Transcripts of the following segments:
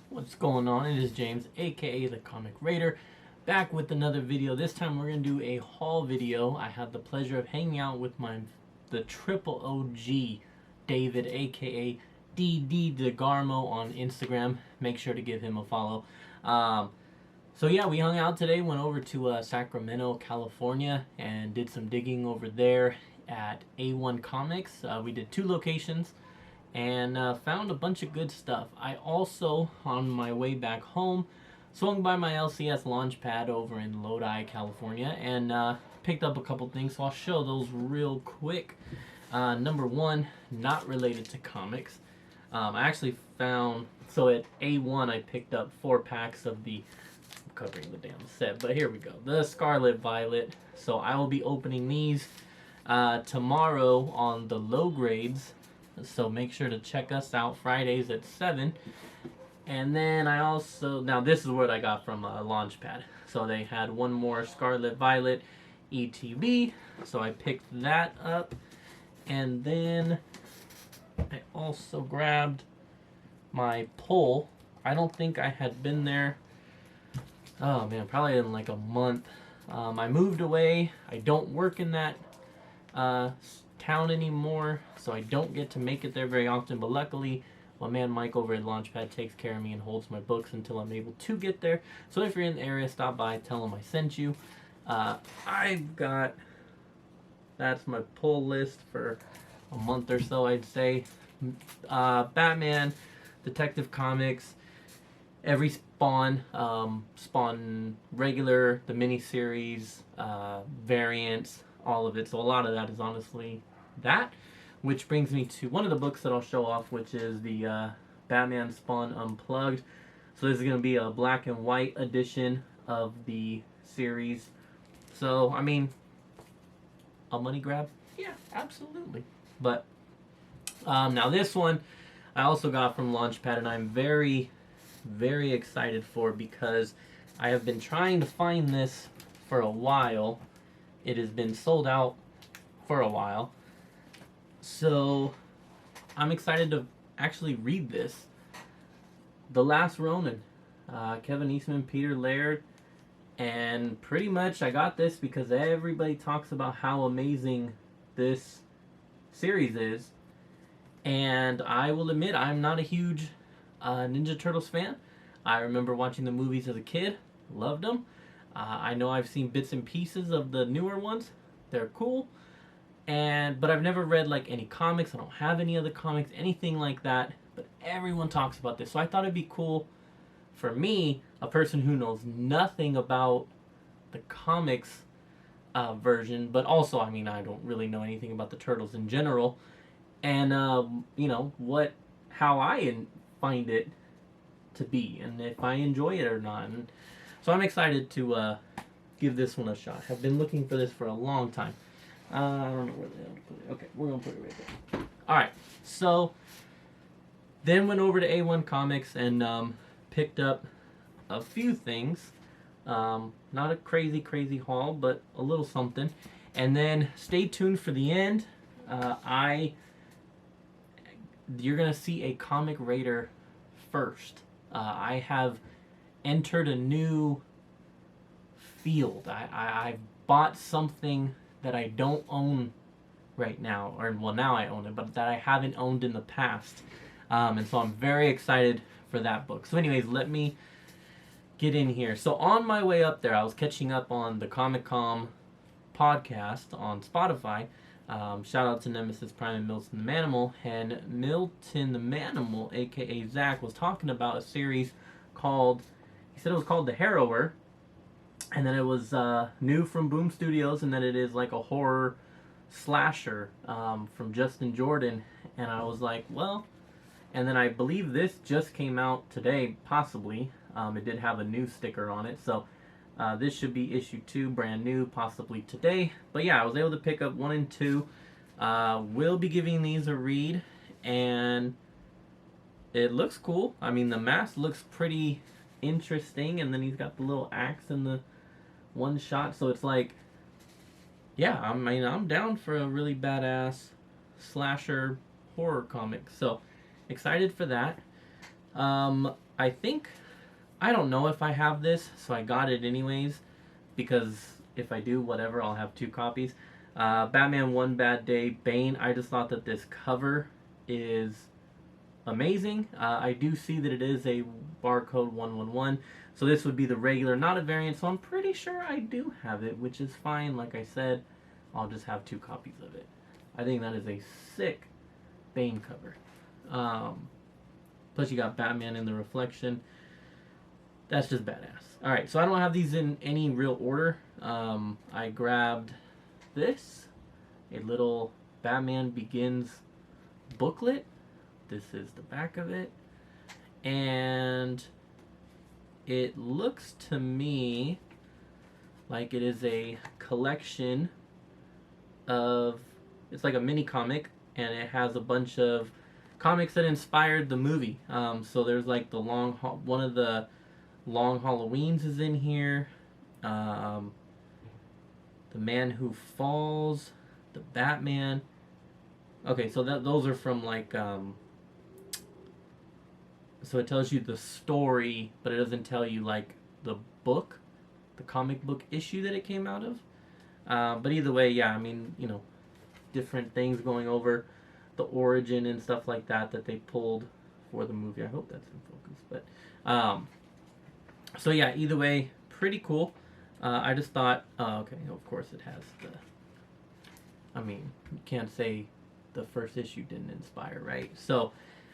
What's going on? It is James, aka the Comic Raider, back with another video. This time we're gonna do a haul video. I had the pleasure of hanging out with the triple OG David, aka DD DeGarmo on Instagram. Make sure to give him a follow. So yeah, we hung out today. Went over to Sacramento, California, and did some digging over there at A-1 Comics. We did 2 locations and found a bunch of good stuff. I also, on my way back home, swung by my LCS launch pad over in Lodi, California, and picked up a couple things, so I'll show those real quick. Number one, not related to comics. I actually found, so at A1 I picked up 4 packs of the, I'm covering the damn set, but here we go, the Scarlet Violet. So I will be opening these tomorrow on the low grades. So make sure to check us out Fridays at 7. And then I also, now this is what I got from Launchpad. So they had one more Scarlet Violet ETB. So I picked that up. And then I also grabbed my pull. I don't think I had been there, oh man, probably in like a month. I moved away. I don't work in that town anymore, so I don't get to make it there very often, but luckily my man Mike over at Launchpad takes care of me and holds my books until I'm able to get there. So if you're in the area, stop by, tell him I sent you. I've got, that's my pull list for a month or so, I'd say. Batman, Detective Comics, every Spawn, Spawn regular, the miniseries, variants, all of it. So a lot of that is honestly that, which brings me to one of the books that I'll show off, which is the Batman Spawn Unplugged. So this is going to be a black and white edition of the series. So, I mean, a money grab? Yeah, absolutely. But now this one I also got from Launchpad, and I'm very, very excited for, because I have been trying to find this for a while. It has been sold out for a while. So I'm excited to actually read this. The Last Ronin, Kevin Eastman, Peter Laird, and pretty much I got this because everybody talks about how amazing this series is. And I will admit, I'm not a huge Ninja Turtles fan. I remember watching the movies as a kid, loved them. I know I've seen bits and pieces of the newer ones. They're cool. But I've never read like any comics. I don't have any other comics, anything like that. But everyone talks about this. So I thought it'd be cool for me, a person who knows nothing about the comics version, but also, I mean, I don't really know anything about the Turtles in general. And, you know, how I find it to be, and if I enjoy it or not. And so I'm excited to give this one a shot. I've been looking for this for a long time. I don't know where the hell to put it. Okay, we're going to put it right there. Alright, so then went over to A1 Comics and picked up a few things. Not a crazy haul, but a little something. And then stay tuned for the end. You're going to see a Comic Raider first. I have entered a new field. I've bought something that I don't own right now, or well, now I own it, but that I haven't owned in the past. And so I'm very excited for that book. So anyways, let me get in here. So on my way up there, I was catching up on the Comic-Com podcast on Spotify. Shout out to Nemesis Prime and Milton the Manimal. And Milton the Manimal, aka Zach, was talking about a series called, he said it was called The Harrower, and then it was new from Boom Studios, and then it is like a horror slasher from Justin Jordan. And I was like, well, and then I believe this just came out today, possibly. It did have a new sticker on it, so this should be issue 2, brand new, possibly today. But yeah, I was able to pick up 1 and 2. We'll be giving these a read, and it looks cool. I mean, the mask looks pretty interesting, and then he's got the little axe in the one shot, so it's like, yeah, I mean, I'm down for a really badass slasher horror comic, so excited for that. I think, I don't know if I have this, so I got it anyways, because if I do, whatever, I'll have 2 copies. Batman One Bad Day, Bane. I just thought that this cover is amazing. I do see that it is a barcode 111, so this would be the regular, not a variant, so I'm pretty sure I do have it, which is fine. Like I said, I'll just have 2 copies of it. I think that is a sick Bane cover. Plus you got Batman in the reflection. That's just badass. Alright, so I don't have these in any real order. I grabbed this, a little Batman Begins booklet. This is the back of it. And it looks to me like it is a collection of, it's like a mini comic, and it has a bunch of comics that inspired the movie. So there's like the one of the Long Halloweens is in here. The Man Who Falls, the Batman. Okay, so those are from like, so it tells you the story, but it doesn't tell you like the book, the comic book issue that it came out of. But either way, yeah, I mean, you know, different things going over the origin and stuff like that they pulled for the movie. I hope that's in focus. But so yeah, either way, pretty cool. I just thought, okay, of course it has the, I mean, you can't say the first issue didn't inspire, right? So,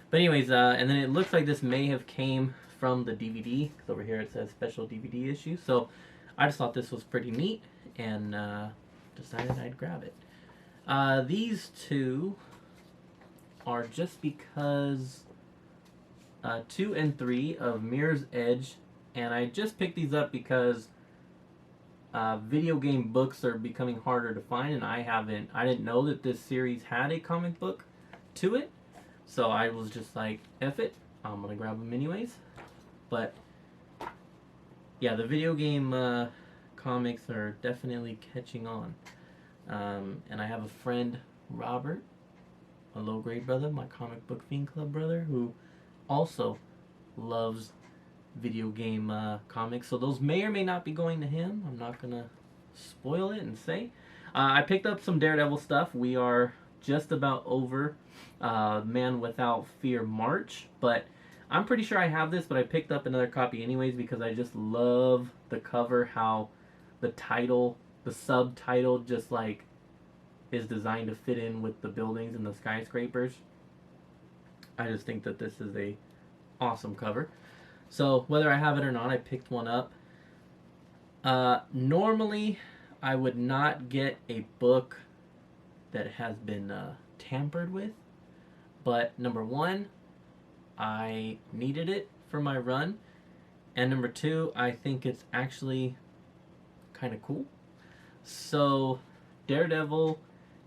but anyways, and then it looks like this may have came from the DVD, because over here it says special DVD issue. So I just thought this was pretty neat, and decided I'd grab it. These 2 are just because 2 and 3 of Mirror's Edge, and I just picked these up because video game books are becoming harder to find, and I didn't know that this series had a comic book to it, so I was just like, F it, I'm gonna grab them anyways. But yeah, the video game comics are definitely catching on. And I have a friend, Robert, a low grade brother, my comic book Fiend Club brother, who also loves video game comics. So those may or may not be going to him. I'm not going to spoil it and say. I picked up some Daredevil stuff. We are just about over Man Without Fear March, but I'm pretty sure I have this, but I picked up another copy anyways because I just love the cover, how the title, the subtitle just like is designed to fit in with the buildings and the skyscrapers. I just think that this is a awesome cover. So whether I have it or not, I picked one up. Normally I would not get a book that has been tampered with, but number 1, I needed it for my run, and number 2, I think it's actually kind of cool. So Daredevil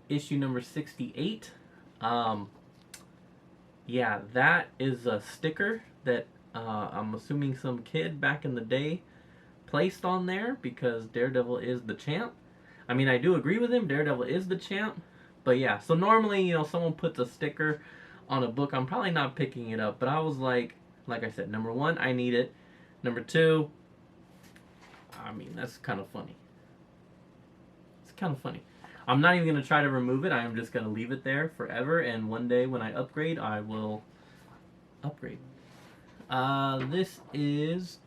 issue number 68, yeah, that is a sticker that I'm assuming some kid back in the day placed on there because Daredevil is the champ. I mean, I do agree with him, Daredevil is the champ, but yeah, so normally, you know, someone puts a sticker on a book, I'm probably not picking it up, but I was like I said, number 1, I need it. Number 2, I mean, that's kind of funny. It's kind of funny. I'm not even going to try to remove it. I am just going to leave it there forever, and one day when I upgrade, I will upgrade. This is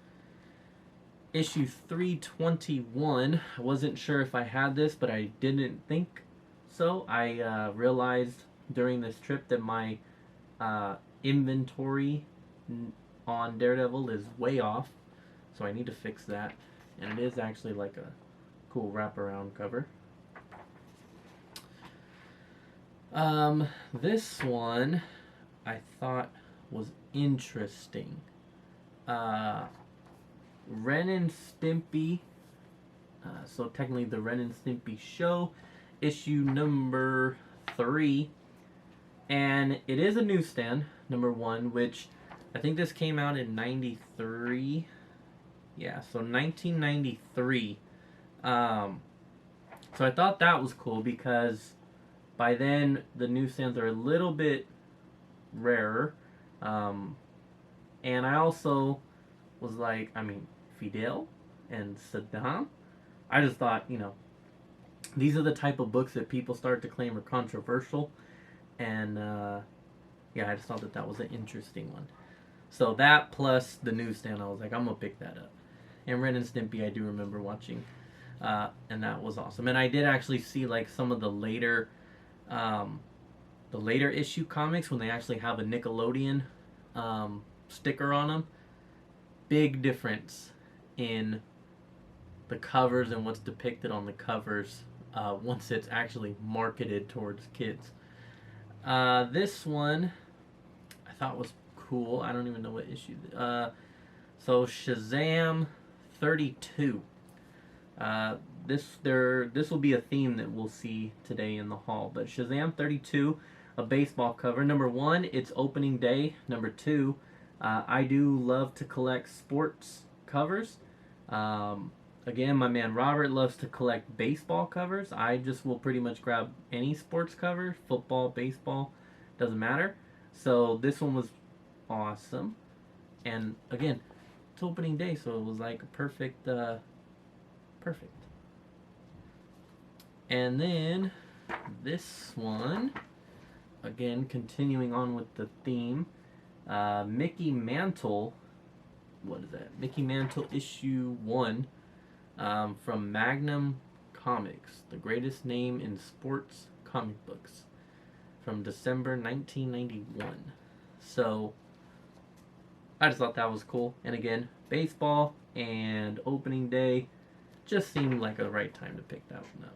issue 321. I wasn't sure if I had this, but I didn't think so. I realized during this trip that my inventory on Daredevil is way off, so I need to fix that. And it is actually like a cool wraparound cover. This one I thought was interesting. Ren and Stimpy, so technically the Ren and Stimpy show, issue number 3, and it is a newsstand, number 1, which I think this came out in 93. Yeah, so 1993. So I thought that was cool because by then the newsstands are a little bit rarer, And I also was like, Fidel and Saddam. I just thought, these are the type of books that people start to claim are controversial. And yeah, I just thought that that was an interesting one. So that plus the newsstand, I was like, I'm going to pick that up. And Ren and Stimpy, I do remember watching. And that was awesome. And I did actually see like some of the later issue comics when they actually have a Nickelodeon sticker on them. Big difference in the covers and what's depicted on the covers once it's actually marketed towards kids. This one I thought was cool. I don't even know what issue. So Shazam 32. This will be a theme that we'll see today in the hall. But Shazam 32, a baseball cover. Number 1, it's opening day. Number 2, I do love to collect sports covers. Again, my man Robert loves to collect baseball covers. I just will pretty much grab any sports cover, football, baseball, doesn't matter. So this one was awesome. And again, it's opening day, so it was like a perfect. And then this one, again, continuing on with the theme, Mickey Mantle. What is that? Mickey Mantle issue 1 from Magnum Comics, the greatest name in sports comic books, from December 1991. So I just thought that was cool. And again, baseball and opening day just seemed like a right time to pick that one up.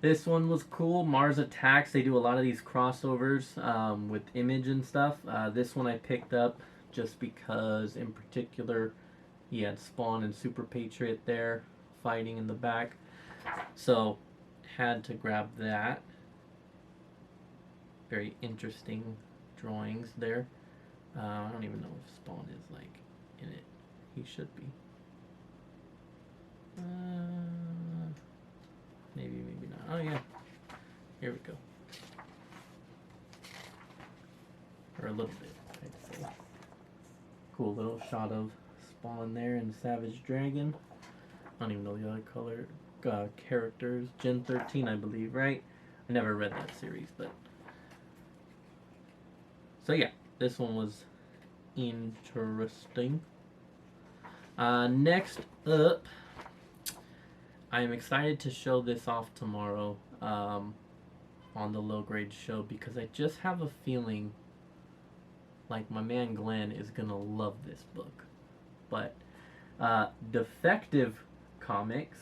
This one was cool. Mars Attacks. They do a lot of these crossovers with Image and stuff. This one I picked up just because, in particular, he had Spawn and Super Patriot there fighting in the back. So, had to grab that. Very interesting drawings there. I don't even know if Spawn is like in it. He should be. Maybe, maybe not. Oh yeah. Here we go. Or a little bit, I'd say. Cool little shot of Spawn there and Savage Dragon. I don't even know the other color characters. Gen 13, I believe, right? I never read that series, but. So yeah, this one was interesting. Next up, I am excited to show this off tomorrow on the Low Grade Show because I just have a feeling like my man Glenn is gonna love this book. But Defective Comics,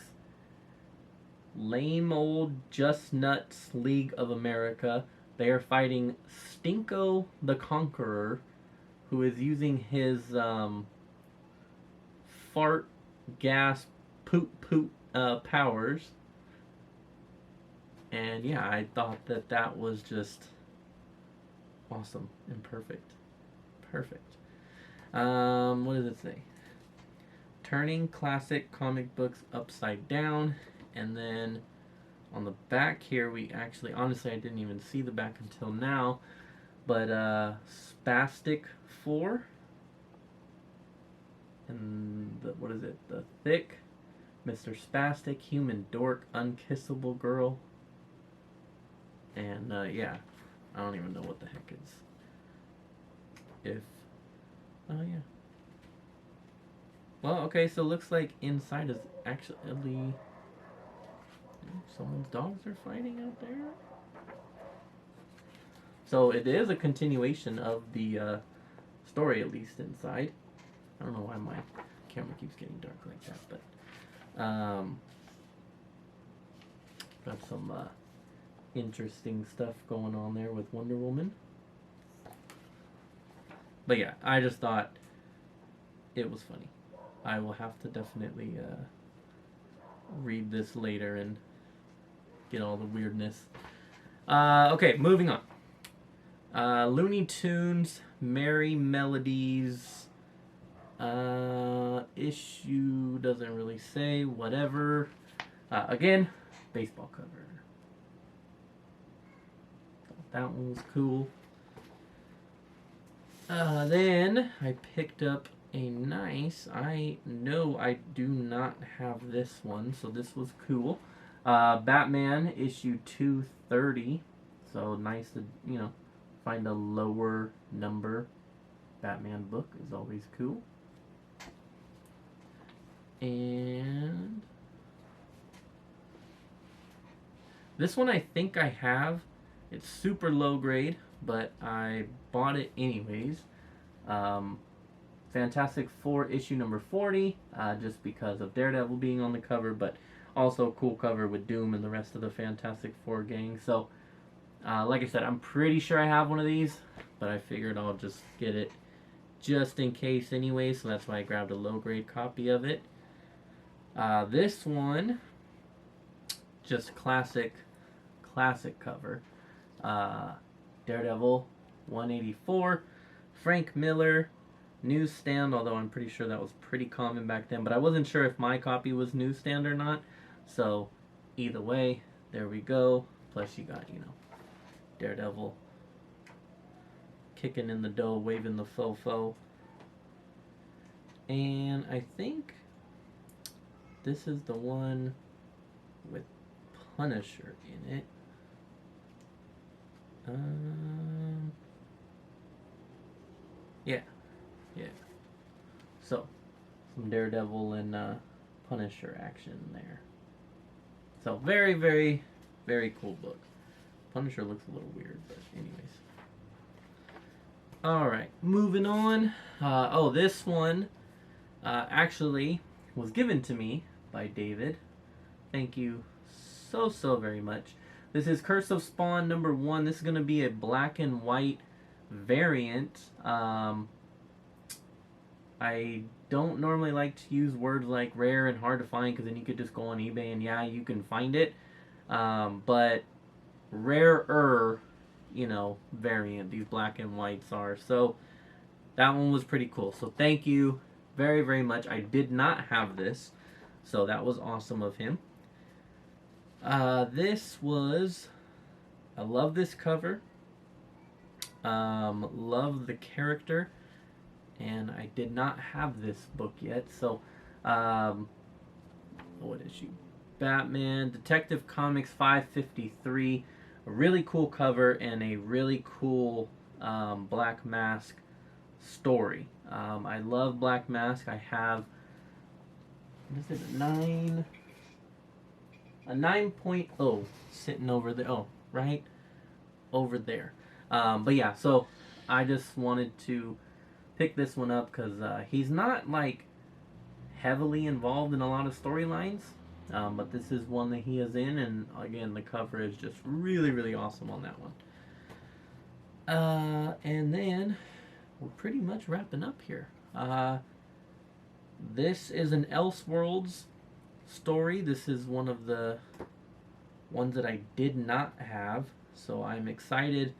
lame old Just Nuts League of America. They are fighting Stinko the Conqueror, who is using his fart, gas, poop powers. And yeah, I thought that that was just awesome and perfect. Perfect. What does it say? Turning classic comic books upside down. And then on the back here, we actually, honestly, I didn't even see the back until now. But Spastic 4. And what is it? The Thick, Mr. Spastic, Human Dork, Unkissable Girl. And yeah, I don't even know what the heck is. Oh yeah. Well, okay, so it looks like inside is actually someone's dogs are fighting out there. So it is a continuation of the story, at least inside. I don't know why my camera keeps getting dark like that, but got some interesting stuff going on there with Wonder Woman. But yeah, I just thought it was funny. I will have to definitely read this later and get all the weirdness. Okay, moving on. Looney Tunes, Merry Melodies, issue doesn't really say, whatever. Again, baseball cover. Thought that one was cool. Then I picked up a nice, I know I do not have this one, so this was cool. Batman issue 230. So nice to, find a lower number Batman book is always cool. And this one I think I have. It's super low grade, but I bought it anyways. Fantastic Four issue number 40, just because of Daredevil being on the cover, but also a cool cover with Doom and the rest of the Fantastic Four gang. So, like I said, I'm pretty sure I have one of these, but I figured I'll just get it just in case anyway, so that's why I grabbed a low grade copy of it. This one, just classic cover. Daredevil 184, Frank Miller, newsstand, although I'm pretty sure that was pretty common back then, but I wasn't sure if my copy was newsstand or not, so either way, there we go. Plus you got, Daredevil kicking in the dough, waving the fofo. And I think this is the one with Punisher in it. Yeah. So, some Daredevil and Punisher action there. So, very, very, very cool book. Punisher looks a little weird, but anyways. Alright, moving on. This one actually was given to me by David. Thank you so very much. This is Curse of Spawn number 1. This is going to be a black and white variant. I don't normally like to use words like rare and hard to find, because then you could just go on eBay and yeah, you can find it. But rarer, variant these black and whites are. So that one was pretty cool. So thank you very, very much. I did not have this, so that was awesome of him. This was, I love this cover. Love the character. And I did not have this book yet, so, what issue? Batman, Detective Comics 553, a really cool cover and a really cool, Black Mask story. I love Black Mask. I have, what is it, a 9.0 sitting over there, right over there. But yeah, so I just wanted to pick this one up because he's not like heavily involved in a lot of storylines, but this is one that he is in, and again the cover is just really, really awesome on that one. And then we're pretty much wrapping up here. This is an Elseworlds story. This is one of the ones that I did not have, so I'm excited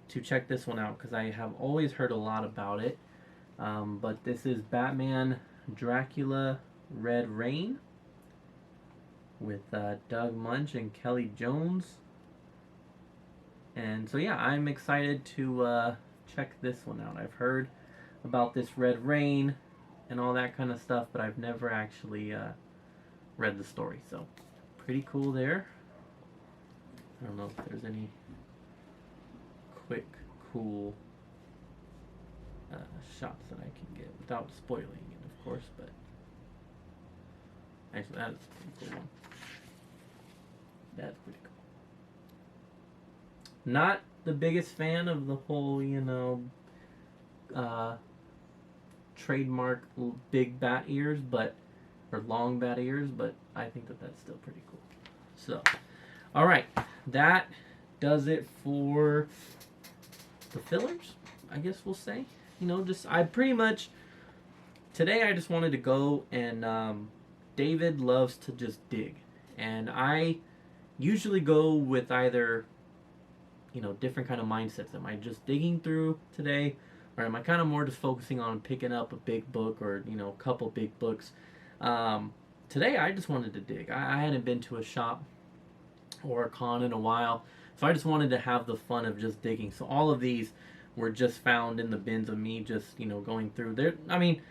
to check this one out because I have always heard a lot about it. But this is Batman Dracula Red Rain with Doug Munch and Kelly Jones. And so yeah, I'm excited to check this one out. I've heard about this Red Rain and all that kind of stuff, but I've never actually read the story. So pretty cool there. I don't know if there's any quick, cool shots that I can get without spoiling it, of course, but actually that's a pretty cool one. That's pretty cool. Not the biggest fan of the whole, trademark big bat ears, or long bat ears, but I think that that's still pretty cool. So, alright, that does it for the fillers, I guess we'll say. Today I just wanted to go and, David loves to just dig. And I usually go with either, different kind of mindsets. Am I just digging through today? Or am I kind of more just focusing on picking up a big book or, a couple big books? Today I just wanted to dig. I hadn't been to a shop or a con in a while. So I just wanted to have the fun of just digging. So all of these were just found in the bins of me just, going through there. I mean,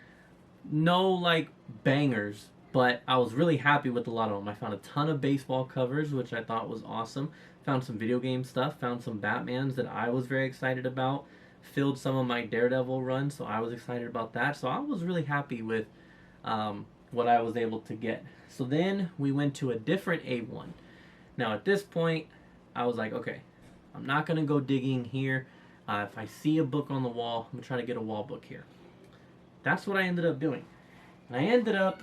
no like bangers, but I was really happy with a lot of them. I found a ton of baseball covers, which I thought was awesome. Found some video game stuff, found some Batmans that I was very excited about. Filled some of my Daredevil runs, so I was excited about that. So I was really happy with what I was able to get. So then we went to a different A1. Now at this point, I was like, okay, I'm not going to go digging here. If I see a book on the wall, I'm going to try to get a wall book here. That's what I ended up doing. And I ended up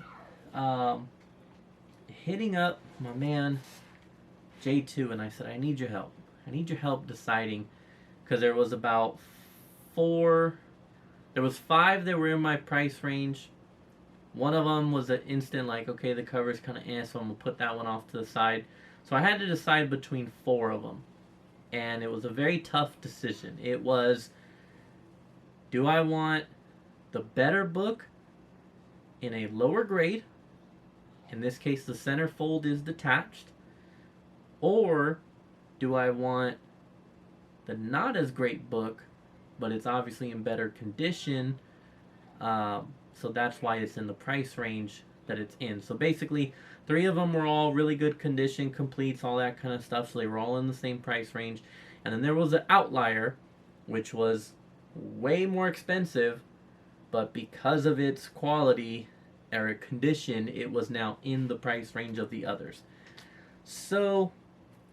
hitting up my man J2, and I said, I need your help. I need your help deciding, because there was about there was 5 that were in my price range. One of them was an instant like, okay, the cover's kind of so I'm going to put that one off to the side. So I had to decide between 4 of them. And it was a very tough decision. It was, do I want the better book in a lower grade? In this case, the centerfold is detached. Or do I want the not as great book, but it's obviously in better condition, so that's why it's in the price range that it's in. So basically, 3 of them were all really good condition, completes, all that kind of stuff, so they were all in the same price range. And then there was an outlier, which was way more expensive, but because of its quality or condition, it was now in the price range of the others. So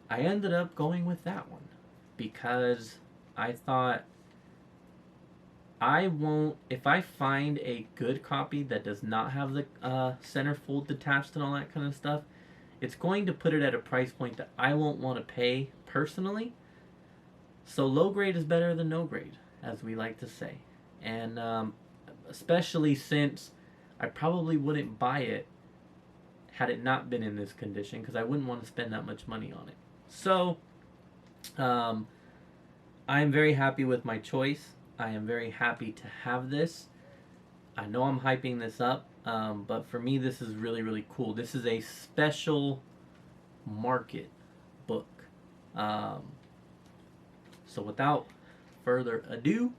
I ended up going with that one because I thought, if I find a good copy that does not have the centerfold detached and all that kind of stuff, it's going to put it at a price point that I won't want to pay personally. So low grade is better than no grade, as we like to say. And especially since I probably wouldn't buy it had it not been in this condition, because I wouldn't want to spend that much money on it. So I'm very happy with my choice. I am very happy to have this. I know I'm hyping this up, but for me this is really, really cool. This is a special market book. So without further ado,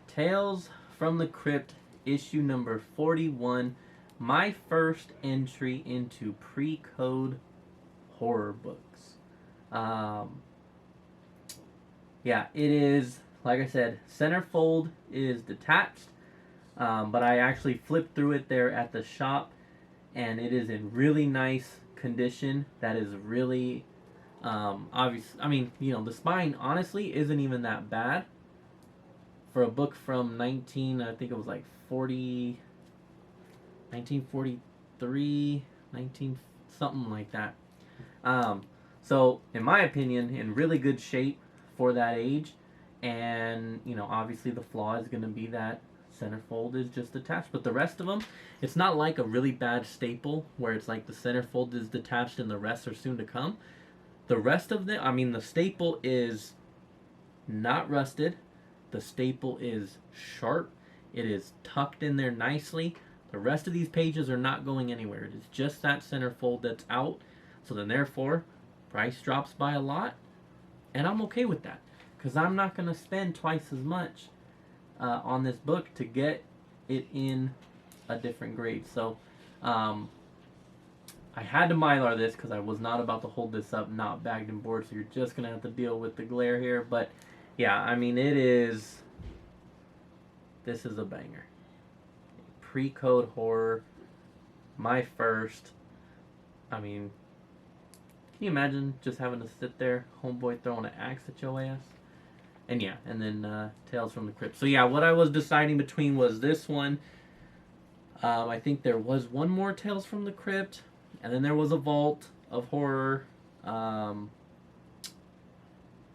Tales from the Crypt, issue number 41, my first entry into pre-code horror books. Yeah, it is, like I said, centerfold is detached, but I actually flipped through it there at the shop, and it is in really nice condition. That is really obvious. I mean, the spine honestly isn't even that bad for a book from I think it was like 1943, something like that. So in my opinion, in really good shape for that age, and obviously the flaw is going to be that centerfold is just detached, but the rest of them, it's not like a really bad staple where it's like the centerfold is detached and the rest are soon to come. The rest of them, the staple is not rusted. The staple is sharp. It is tucked in there nicely. The rest of these pages are not going anywhere. It is just that centerfold that's out. So then therefore, price drops by a lot. And I'm okay with that, because I'm not going to spend twice as much on this book to get it in a different grade. So I had to Mylar this because I was not about to hold this up not bagged and board. So you're just going to have to deal with the glare here. But yeah, this is a banger. Pre-code horror, my first. Can you imagine just having to sit there, homeboy throwing an axe at your ass? And yeah, and then Tales from the Crypt. So yeah, what I was deciding between was this one. I think there was one more Tales from the Crypt, and then there was a Vault of Horror.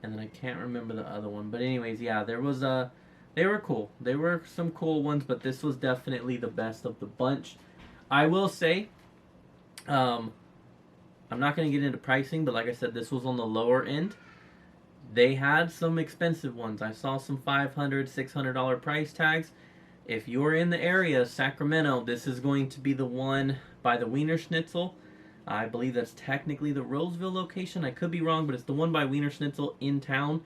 And then I can't remember the other one. But anyways, yeah, they were cool. There were some cool ones, but this was definitely the best of the bunch. I will say, I'm not going to get into pricing, but like I said, this was on the lower end. They had some expensive ones. I saw some $500, $600 price tags. if you're in the area, Sacramento, this is going to be the one by the Wiener Schnitzel. I believe that's technically the Roseville location. I could be wrong, but it's the one by Wiener Schnitzel in town.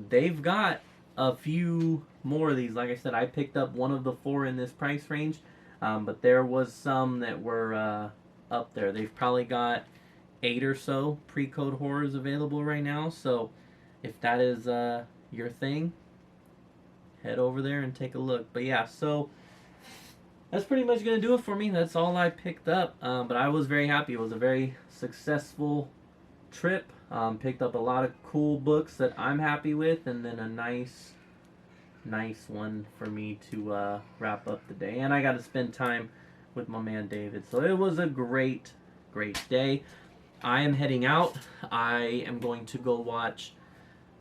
They've got a few more of these. Like I said, I picked up one of the 4 in this price range, but there was some that were up there. They've probably got 8 or so pre-code horrors available right now. So if that is your thing, head over there and take a look. But yeah, so that's pretty much going to do it for me. That's all I picked up. But I was very happy. It was a very successful trip. Picked up a lot of cool books that I'm happy with, and then a nice one for me to wrap up the day. And I got to spend time with my man David. So it was a great day. I am heading out. I am going to go watch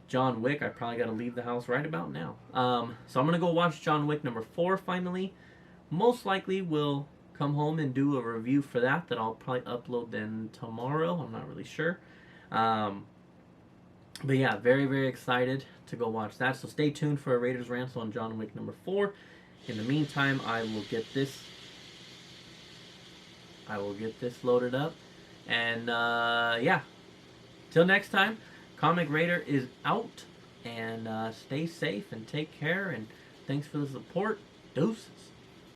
John Wick. I probably got to leave the house right about now. So I'm going to go watch John Wick number 4 finally. Most likely we'll come home and do a review for that I'll probably upload then tomorrow. I'm not really sure. But yeah, very excited to go watch that. So stay tuned for a Raiders Rants on John Wick number 4. In the meantime, I will get this loaded up. And yeah, till next time, Comic Raider is out. And stay safe and take care. And thanks for the support. Deuces.